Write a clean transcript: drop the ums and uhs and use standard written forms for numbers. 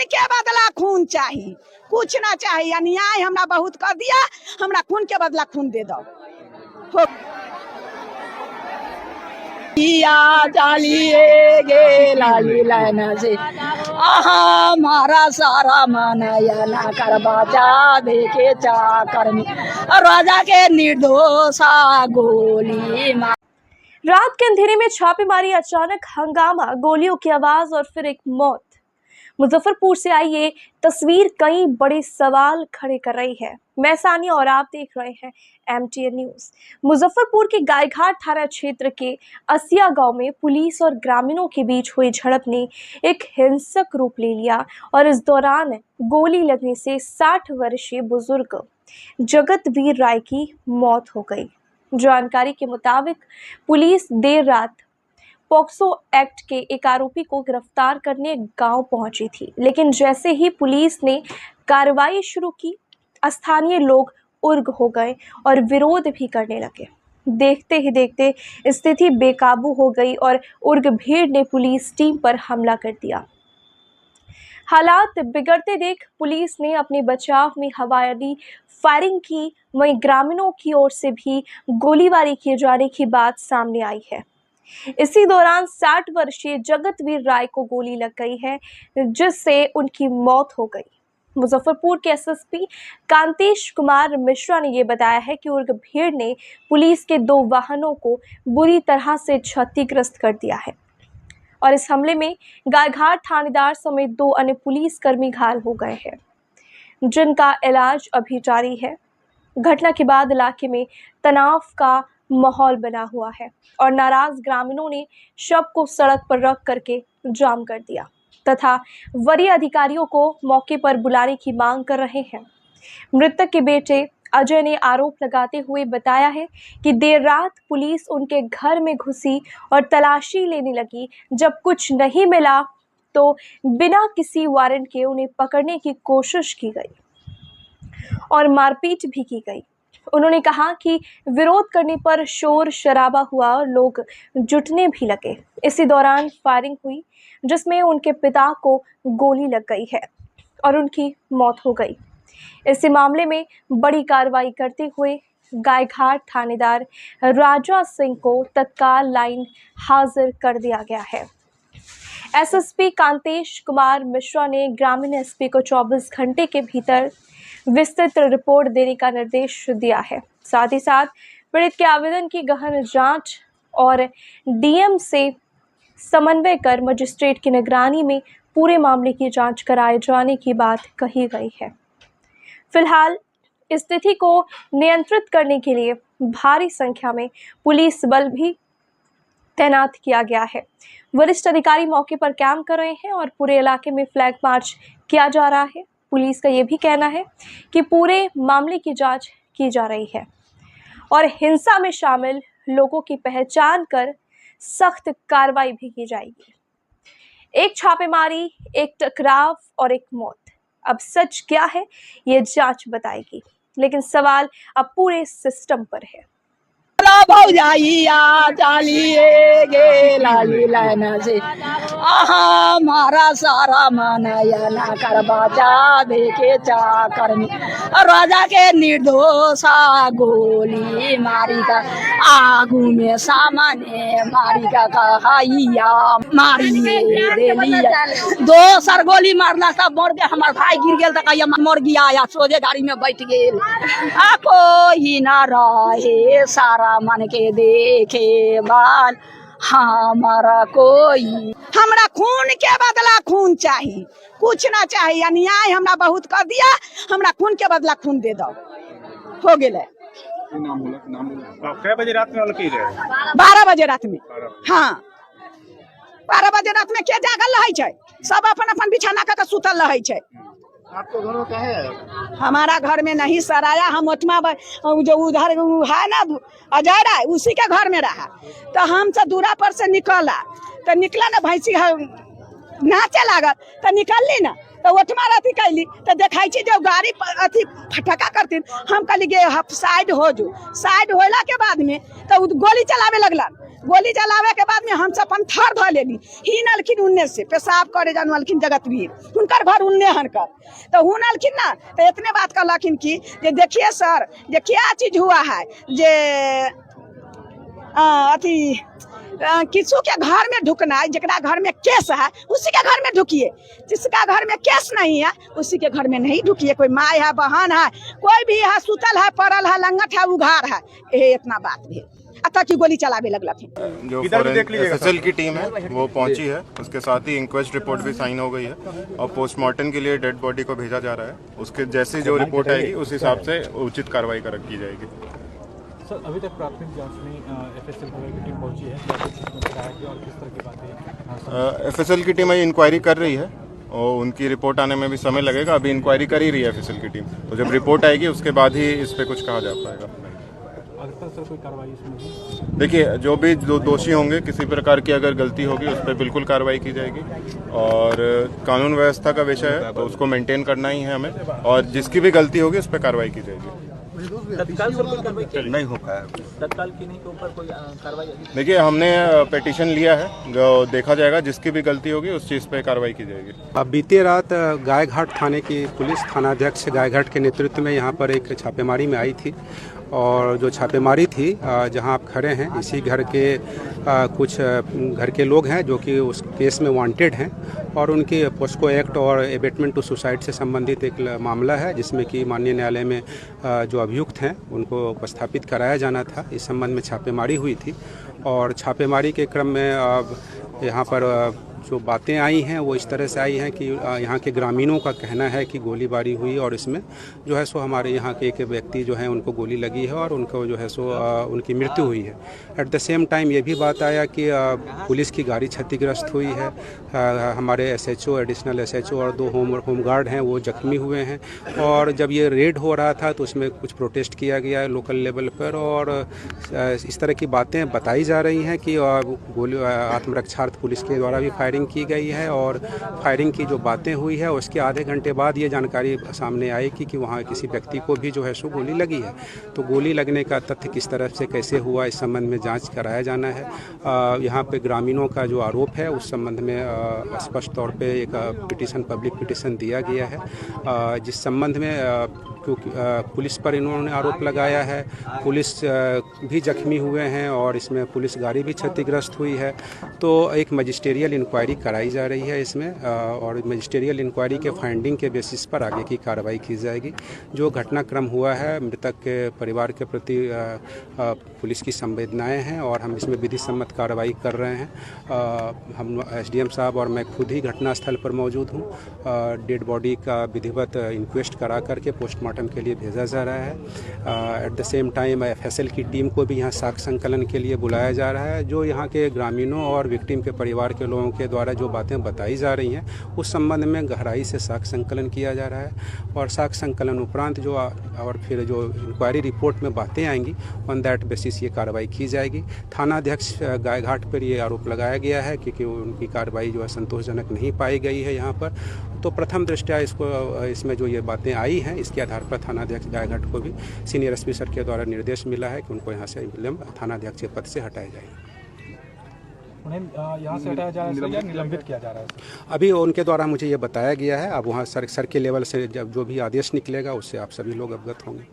के बदला खून चाहिए, कुछ ना चाहिए। अन्याय हमरा बहुत कर दिया, हमरा खून के बदला खून दे दो। चालिए गे लाली लाना से हमारा सारा मानया ना कर बाजा देखे चाकर में राजा के निर्दोषा गोली मार। रात के अंधेरे में छापेमारी, अचानक हंगामा, गोलियों की आवाज और फिर एक मौत। मुजफ्फरपुर से आई ये तस्वीर कई बड़े सवाल खड़े कर रही है। मैं सानिया और आप देख रहे हैं MTN न्यूज। मुजफ्फरपुर के गायघाट थाना क्षेत्र के असिया गांव में पुलिस और ग्रामीणों के बीच हुई झड़प ने एक हिंसक रूप ले लिया और इस दौरान गोली लगने से 60 वर्षीय बुजुर्ग जगतवीर राय की मौत हो गई। जानकारी के मुताबिक पुलिस देर रात पॉक्सो एक्ट के एक आरोपी को गिरफ्तार करने गांव पहुंची थी, लेकिन जैसे ही पुलिस ने कार्रवाई शुरू की, स्थानीय लोग उग्र हो गए और विरोध भी करने लगे। देखते ही देखते स्थिति बेकाबू हो गई और उग्र भीड़ ने पुलिस टीम पर हमला कर दिया। हालात बिगड़ते देख पुलिस ने अपने बचाव में हवाई फायरिंग की, वहीं ग्रामीणों की ओर से भी गोलीबारी किए जाने की बात सामने आई है। इसी दौरान 60 वर्षीय जगतवीर राय को गोली लग गई है, जिससे उनकी मौत हो गई। मुजफ्फरपुर के SSP कांतेश कुमार मिश्रा ने यह बताया है कि उग्र भीड़ ने पुलिस के 2 वाहनों को बुरी तरह से क्षतिग्रस्त कर दिया है और इस हमले में गायघाट थानेदार समेत 2 अन्य पुलिसकर्मी घायल हो गए हैं, जिनका इलाज अभी जारी है। घटना के बाद इलाके में तनाव का माहौल बना हुआ है और नाराज ग्रामीणों ने शव को सड़क पर रख करके जाम कर दिया तथा वरीय अधिकारियों को मौके पर बुलाने की मांग कर रहे हैं। मृतक के बेटे अजय ने आरोप लगाते हुए बताया है कि देर रात पुलिस उनके घर में घुसी और तलाशी लेने लगी। जब कुछ नहीं मिला तो बिना किसी वारंट के उन्हें पकड़ने की कोशिश की गई और मारपीट भी की गई। उन्होंने कहा कि विरोध करने पर शोर शराबा हुआ और लोग जुटने भी लगे। इसी दौरान फायरिंग हुई, जिसमें उनके पिता को गोली लग गई है और उनकी मौत हो गई। इसी मामले में बड़ी कार्रवाई करते हुए गायघाट थानेदार राजा सिंह को तत्काल लाइन हाजिर कर दिया गया है। SSP कांतेश कुमार मिश्रा ने ग्रामीण SP को 24 घंटे के भीतर विस्तृत रिपोर्ट देने का निर्देश दिया है। साथ ही साथ पीड़ित के आवेदन की गहन जांच और DM से समन्वय कर मजिस्ट्रेट की निगरानी में पूरे मामले की जांच कराए जाने की बात कही गई है। फिलहाल स्थिति को नियंत्रित करने के लिए भारी संख्या में पुलिस बल भी तैनात किया गया है। वरिष्ठ अधिकारी मौके पर कैंप कर रहे हैं और पूरे इलाके में फ्लैग मार्च किया जा रहा है। पुलिस का यह भी कहना है कि पूरे मामले की जांच की जा रही है और हिंसा में शामिल लोगों की पहचान कर सख्त कार्रवाई भी की जाएगी। एक छापेमारी, एक टकराव और एक मौत। अब सच क्या है ये जांच बताएगी, लेकिन सवाल अब पूरे सिस्टम पर है। भौजाइया चालिए गे लाली लाना से हमारा सारा मानया ना कर बाजा देखे चाकर में राजा के निर्दोषा गोली मारी का आगू में सामने मारी का कहाइया मारिए देलिया 2 सर गोली मारला सब मर गए। हमार भाई गिर गेल तक मर गया या सोझे गाड़ी में बैठ गेल। कोई ना रहे सारा मन के देखे बाल हमारा कोई। हमरा खून के बदला खून चाहिए, कुछ ना चाहिए। अन्याय हमरा बहुत कर दिया, हमरा खून के बदला खून दे दो। हो गेले। कै बजे रात में 12 बजे रात में। हाँ 12 बजे रात में के जागल रहे छै, सब अपन अपन बिछाना का सुतल रहे छै। आपको घर में कहाँ है? हमारा घर में नहीं सराया, हम ओतमा जो उधर है ना अजय राय उसी के घर में रहा। तो हम से दूरा पर से निकला तो निकला ना भैंसी नाचे लागल तो निकलली ना तो ओठमा अथी कैली तो देखाई छी जो गाड़ी अथी फटका करती हम कहली गे साइड हो जो साइड होला के बाद में तो गोली चलावे लगला गोली चलावे के बाद में हम सब अपन थर ध लेली हिनलखिन उन्ने से पेशाब करे जानवलखिन जगतवीर हुनकर घर उन्ने हनकर तो हुनलखिन ना तो इतने बात कहलखिन कि जे देखिए सर जे क्या चीज हुआ है जे अथी किसी के घर में ढुकना है जरा घर में केस है उसी के घर में ढुकिए जिसका घर में केस नहीं है उसी के घर में नहीं ढुकिए कोई माँ है बहन है कोई भी है सुतल है पड़ल है लंगट है उघार है ये इतना बात भी अतः की गोली चलावे लगला थी। जो एफएसएल की टीम है वो पहुंची है, उसके साथ ही इंक्वेस्ट रिपोर्ट भी साइन हो गई है और पोस्टमार्टम के लिए डेड बॉडी को भेजा जा रहा है। उसके जैसे जो रिपोर्ट आएगी उस हिसाब से उचित कार्रवाई की जाएगी। सर अभी तक प्राथमिक जांच में एफएसएल की टीम पहुंची है और किस तरह की बातें एफएसएल की टीम इंक्वायरी कर रही है और उनकी रिपोर्ट आने में भी समय लगेगा। अभी इंक्वायरी कर ही रही है एफएसएल की टीम, तो जब रिपोर्ट आएगी उसके बाद ही इस पे कुछ कहा जा पाएगा। सर कोई कार्रवाई इसमें देखिए, जो भी दोषी होंगे किसी प्रकार की अगर गलती होगी उस पर बिल्कुल कार्रवाई की जाएगी और कानून व्यवस्था का विषय है तो उसको मेंटेन करना ही है हमें और जिसकी भी गलती होगी उस पर कार्रवाई की जाएगी। तत्काल नहीं हो पाया तत्काल किन्हीं के ऊपर कोई कार्रवाई? देखिए, हमने पिटीशन लिया है, जो देखा जाएगा जिसकी भी गलती होगी उस चीज़ पे कार्रवाई की जाएगी। अब बीते रात गायघाट थाने की पुलिस थानाध्यक्ष गायघाट के नेतृत्व में यहाँ पर एक छापेमारी में आई थी और जो छापेमारी थी जहाँ आप खड़े हैं इसी घर के कुछ घर के लोग हैं जो कि उस केस में वांटेड हैं और उनकी पोस्को एक्ट और एबेटमेंट टू सुसाइड से संबंधित एक मामला है जिसमें कि माननीय न्यायालय में जो अभियुक्त हैं उनको उपस्थापित कराया जाना था। इस संबंध में छापेमारी हुई थी और छापेमारी के क्रम में यहाँ पर जो बातें आई हैं वो इस तरह से आई हैं कि यहाँ के ग्रामीणों का कहना है कि गोलीबारी हुई और इसमें जो है सो हमारे यहाँ के एक व्यक्ति जो है उनको गोली लगी है और उनको जो है सो उनकी मृत्यु हुई है। एट द सेम टाइम ये भी बात आया कि पुलिस की गाड़ी क्षतिग्रस्त हुई है, हमारे एसएचओ एडिशनल एसएचओ और 2 होमगार्ड हैं वो जख्मी हुए हैं और जब ये रेड हो रहा था तो उसमें कुछ प्रोटेस्ट किया गया है लोकल लेवल पर और इस तरह की बातें बताई जा रही हैं कि गोली आत्मरक्षार्थ पुलिस के द्वारा भी फायरिंग की गई है और फायरिंग की जो बातें हुई है उसके आधे घंटे बाद ये जानकारी सामने आई कि वहाँ किसी व्यक्ति को भी जो है सो गोली लगी है। तो गोली लगने का तथ्य किस तरह से कैसे हुआ इस संबंध में जांच कराया जाना है। यहाँ पे ग्रामीणों का जो आरोप है उस संबंध में स्पष्ट तौर पे एक पिटीशन पब्लिक पिटीशन दिया गया है जिस संबंध में क्योंकि पुलिस पर इन्होंने आरोप लगाया है, पुलिस भी जख्मी हुए हैं और इसमें पुलिस गाड़ी भी क्षतिग्रस्त हुई है। तो एक मजिस्ट्रियल इंक्वायरी कराई जा रही है इसमें और मजिस्ट्रियल इंक्वायरी के फाइंडिंग के बेसिस पर आगे की कार्रवाई की जाएगी। जो घटनाक्रम हुआ है मृतक के परिवार के प्रति पुलिस की संवेदनाएं हैं और हम इसमें विधि सम्मत कार्रवाई कर रहे हैं। हम एसडीएम साहब और मैं खुद ही घटनास्थल पर मौजूद हूँ। डेड बॉडी का विधिवत इंक्वेस्ट करा करके पोस्टमार्टम के लिए भेजा जा रहा है। At the same time FSL की टीम को भी यहाँ साक्ष्य संकलन के लिए बुलाया जा रहा है। जो यहाँ के ग्रामीणों और विक्टिम के परिवार के लोगों के द्वारा जो बातें बताई जा रही हैं उस संबंध में गहराई से साक्ष्य संकलन किया जा रहा है और साक्ष्य संकलन उपरांत जो और फिर जो इंक्वायरी रिपोर्ट में बातें आएंगी ऑन दैट बेसिस ये कार्रवाई की जाएगी। थानाध्यक्ष गायघाट पर ये आरोप लगाया गया है क्योंकि उनकी कार्रवाई जो है संतोषजनक नहीं पाई गई है यहाँ पर। तो प्रथम दृष्टया इसमें जो ये बातें आई हैं इसके आधार पर थानाध्यक्ष गायघाट को भी सीनियर एसपी सर के द्वारा निर्देश मिला है कि उनको यहाँ से थानाध्यक्ष के पद से हटाया जाए। उन्हें यहाँ से हटाया जा रहा है या निलंबित किया जा रहा है? अभी उनके द्वारा मुझे ये बताया गया है। अब वहाँ सर के लेवल से जब जो भी आदेश निकलेगा उससे आप सभी लोग अवगत होंगे।